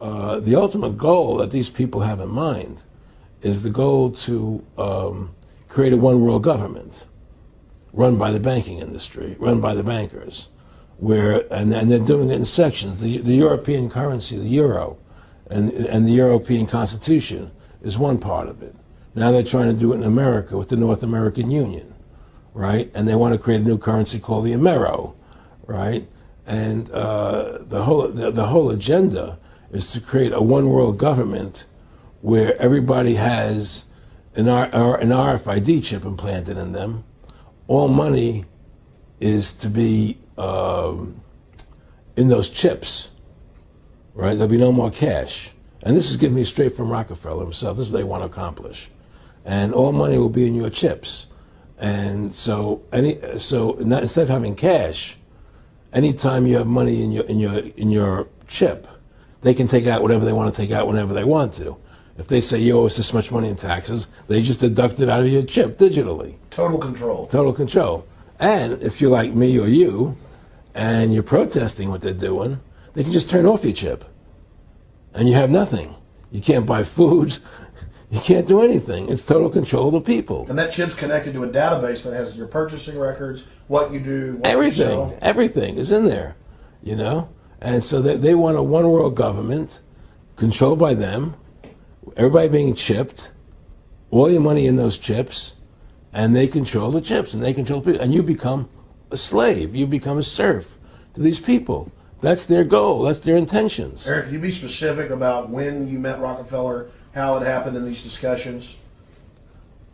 the ultimate goal that these people have in mind is the goal to create a one world government run by the banking industry, run by the bankers, and they're doing it in sections. The European currency, the euro, and the European Constitution is one part of it. Now they're trying to do it in America with the North American Union, right? And they want to create a new currency called the Amero, right? And the whole agenda is to create a one world government where everybody has an RFID chip implanted in them. All money is to be in those chips, right? There'll be no more cash. And this is giving me straight from Rockefeller himself. This is what they want to accomplish. And all money will be in your chips. And so instead of having cash, anytime you have money in your chip, they can take out whatever they want to take out whenever they want to. If they say you owe us this much money in taxes, they just deduct it out of your chip digitally. Total control. Total control. And if you're like me or you, and you're protesting what they're doing, they can just turn off your chip. And you have nothing. You can't buy food. You can't do anything. It's total control of the people. And that chip's connected to a database that has your purchasing records, what you do, what everything, you sell. Everything is in there, you know? And so they want a one world government controlled by them, everybody being chipped, all your money in those chips, and they control the chips, and they control people. And you become a slave. You become a serf to these people. That's their goal. That's their intentions. Eric, can you be specific about when you met Rockefeller, how it happened in these discussions?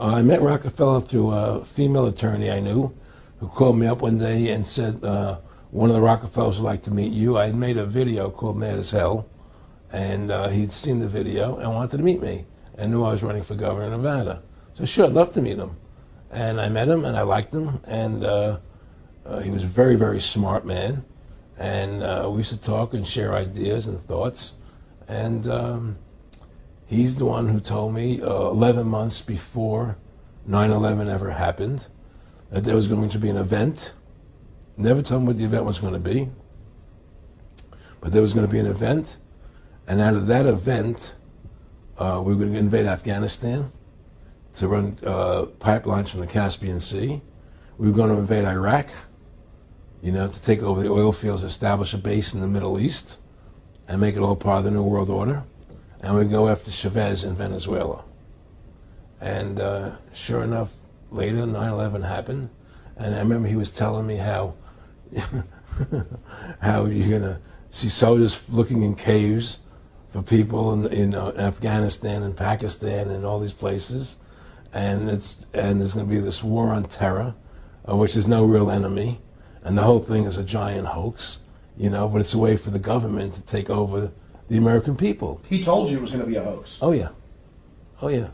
I met Rockefeller through a female attorney I knew who called me up one day and said, one of the Rockefellers would like to meet you. I had made a video called Mad as Hell, and he'd seen the video and wanted to meet me and knew I was running for governor of Nevada. So sure, I'd love to meet him. And I met him and I liked him, and he was a very, very smart man. And we used to talk and share ideas and thoughts. And he's the one who told me 11 months before 9/11 ever happened that there was going to be an event. Never told me what the event was going to be, but there was going to be an event. And out of that event, we were going to invade Afghanistan to run pipelines from the Caspian Sea. We were going to invade Iraq, you know, to take over the oil fields, establish a base in the Middle East, and make it all part of the New World Order. And we'd go after Chavez in Venezuela. And sure enough, later 9/11 happened. And I remember he was telling me how how you're going to see soldiers looking in caves for people in Afghanistan and Pakistan and all these places. And there's going to be this war on terror, which is no real enemy. And the whole thing is a giant hoax, you know, but it's a way for the government to take over the American people. He told you it was going to be a hoax. Oh, yeah. Oh, yeah.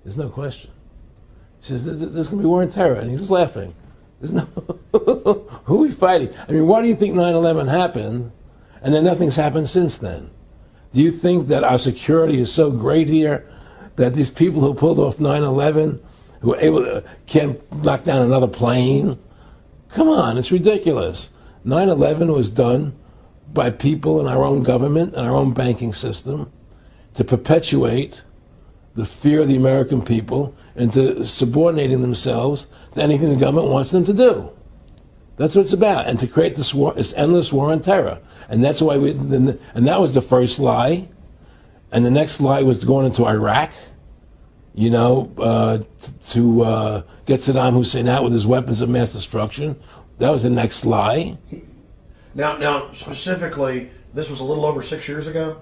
There's no question. He says, there's going to be war on terror. And he's just laughing. There's no, who are we fighting? I mean, why do you think 9/11 happened and then nothing's happened since then? Do you think that our security is so great here that these people who pulled off 9/11, who were able to, can't knock down another plane? Come on, it's ridiculous. 9/11 was done by people in our own government and our own banking system to perpetuate the fear of the American people into subordinating themselves to anything the government wants them to do. That's what it's about, and to create this war, this endless war on terror. And that's why and that was the first lie. And the next lie was going into Iraq, you know, to get Saddam Hussein out with his weapons of mass destruction. That was the next lie. Now, specifically, this was a little over 6 years ago.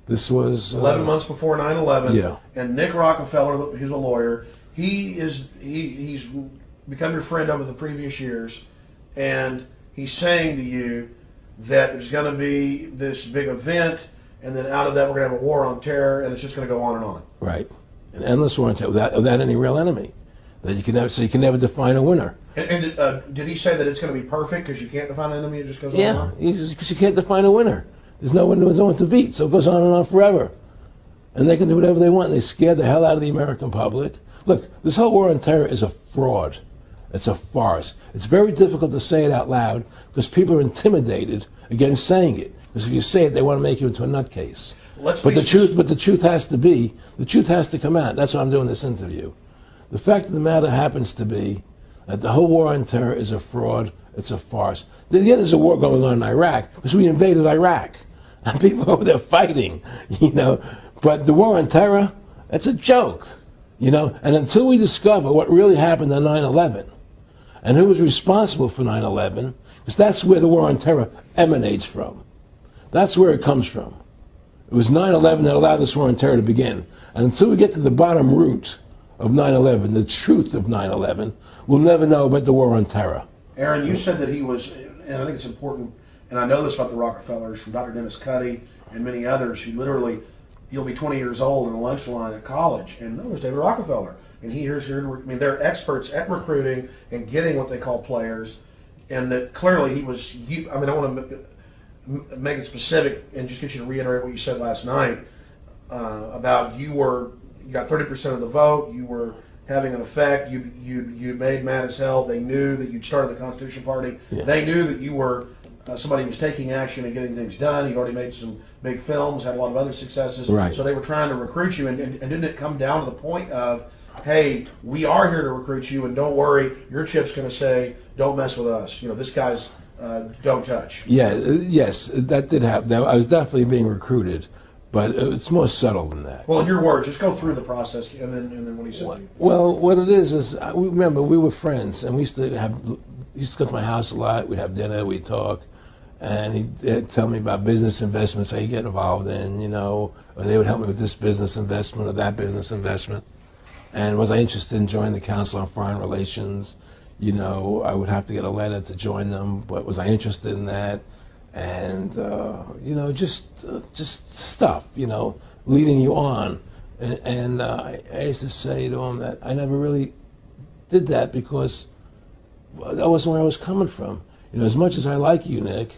This was 11 months before 9/11. Yeah. And Nick Rockefeller, who's a lawyer, he's become your friend over the previous years, and he's saying to you that there's going to be this big event, and then out of that we're going to have a war on terror, and it's just going to go on and on. Right. An endless war on terror without any real enemy. That you can never, so you can never define a winner. And did he say that it's going to be perfect because you can't define an enemy? It just goes on and on? Yeah, because you can't define a winner. There's no one to beat, so it goes on and on forever. And they can do whatever they want. They scare the hell out of the American public. Look, this whole war on terror is a fraud. It's a farce. It's very difficult to say it out loud because people are intimidated against saying it. Because if you say it, they want to make you into a nutcase. Let's But be the truth has to come out. That's why I'm doing this interview. The fact of the matter happens to be that the whole war on terror is a fraud. It's a farce. Yeah, there's a war going on in Iraq because we invaded Iraq. And people over there fighting, you know. But the war on terror, it's a joke, you know. And until we discover what really happened on 9/11 and who was responsible for 9/11, because that's where the war on terror emanates from. That's where it comes from. It was 9/11 that allowed this war on terror to begin. And until we get to the bottom root of 9/11, the truth of 9/11, we'll never know about the war on terror. Aaron, you said that he was, and I think it's important, and I know this about the Rockefellers from Dr. Dennis Cuddy and many others who literally, you'll be 20 years old in a lunch line at college, and no, there's David Rockefeller. And they're experts at recruiting and getting what they call players, and that clearly he was, I want to make it specific and just get you to reiterate what you said last night about you got 30% of the vote, you were having an effect, you made mad as hell, they knew that you'd started the Constitution Party, they knew that you were somebody who was taking action and getting things done, you'd already made some big films, had a lot of other successes, right. So they were trying to recruit you, and didn't it come down to the point of, hey, we are here to recruit you, and don't worry, your chip's going to say, don't mess with us, you know, this guy's don't touch. Yeah, yes, that did happen. I was definitely being recruited, but it's more subtle than that. Well, in your words, just go through the process, and then what he said. Well, what it is remember we were friends, and we used to go to my house a lot. We'd have dinner, we'd talk, and he'd tell me about business investments I get involved in, you know, or they would help me with this business investment or that business investment. And was I interested in joining the Council on Foreign Relations? You know, I would have to get a letter to join them, but was I interested in that? And, you know, just stuff, you know, leading you on. And I used to say to him that I never really did that because that wasn't where I was coming from. You know, as much as I like you, Nick,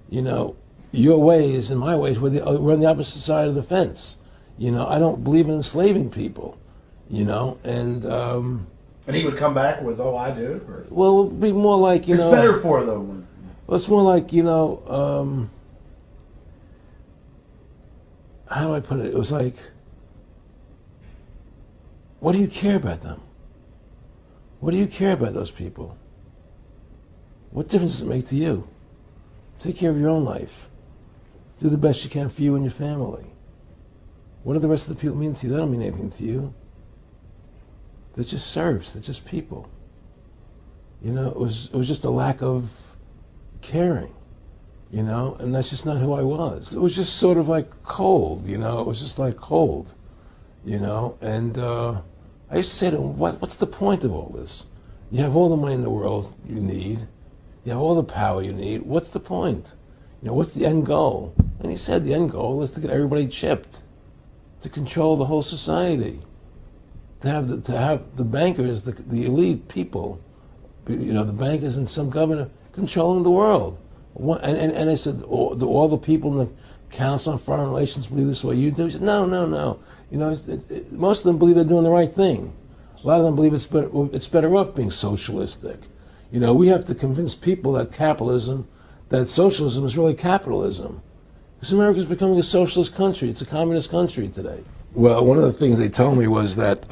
you know, your ways and my ways, we're on the opposite side of the fence. You know, I don't believe in enslaving people, you know, and he would come back with, oh, I do? Or? Well, it would be more like, you know. It's better for them. Well, it's more like, you know, how do I put it? It was like, what do you care about them? What do you care about those people? What difference does it make to you? Take care of your own life. Do the best you can for you and your family. What do the rest of the people mean to you? They don't mean anything to you. They're just serfs. They're just people. You know, it was just a lack of caring, you know, and that's just not who I was. It was just sort of like cold, you know. It was just like cold, you know. And I used to say to him, what's the point of all this? You have all the money in the world you need. You have all the power you need. What's the point? You know, what's the end goal? And he said the end goal is to get everybody chipped, to control the whole society, to have the bankers, the elite people, you know, the bankers and some governor controlling the world. And I said, do all the people in the Council on Foreign Relations believe this way you do? He said, no. You know, most of them believe they're doing the right thing. A lot of them believe it's better off being socialistic. You know, we have to convince people that socialism is really capitalism. Because America's becoming a socialist country. It's a communist country today. Well, one of the things they told me was that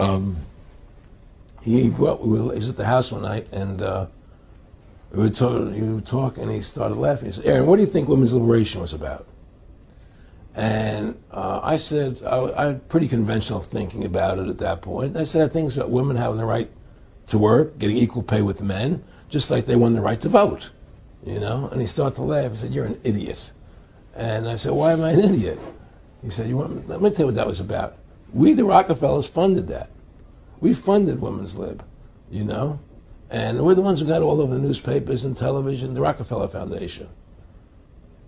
he was at the house one night, and he would talk, and he started laughing. He said, Aaron, what do you think women's liberation was about? And I said, I had pretty conventional thinking about it at that point. I said, I think it's about women having the right to work, getting equal pay with men, just like they won the right to vote, you know? And he started to laugh. He said, you're an idiot. And I said, why am I an idiot? He said, let me tell you what that was about. We, the Rockefellers, funded that. We funded women's lib, you know? And we're the ones who got all over the newspapers and television, the Rockefeller Foundation.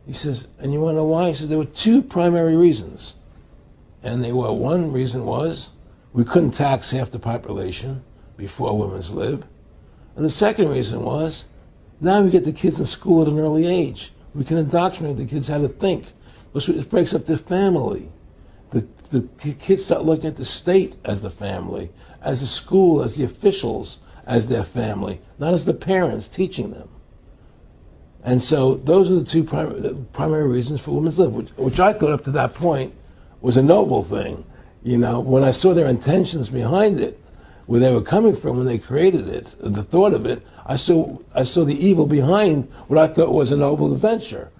He says, and you want to know why? He said, there were two primary reasons. And one reason was we couldn't tax half the population before women's lib. And the second reason was, now we get the kids in school at an early age. We can indoctrinate the kids how to think. It breaks up their family. The kids start looking at the state as the family, as the school, as the officials, as their family, not as the parents teaching them. And so those are the two primary reasons for women's lib, which I thought up to that point was a noble thing. You know, when I saw their intentions behind it, where they were coming from when they created it, the thought of it, I saw the evil behind what I thought was a noble adventure.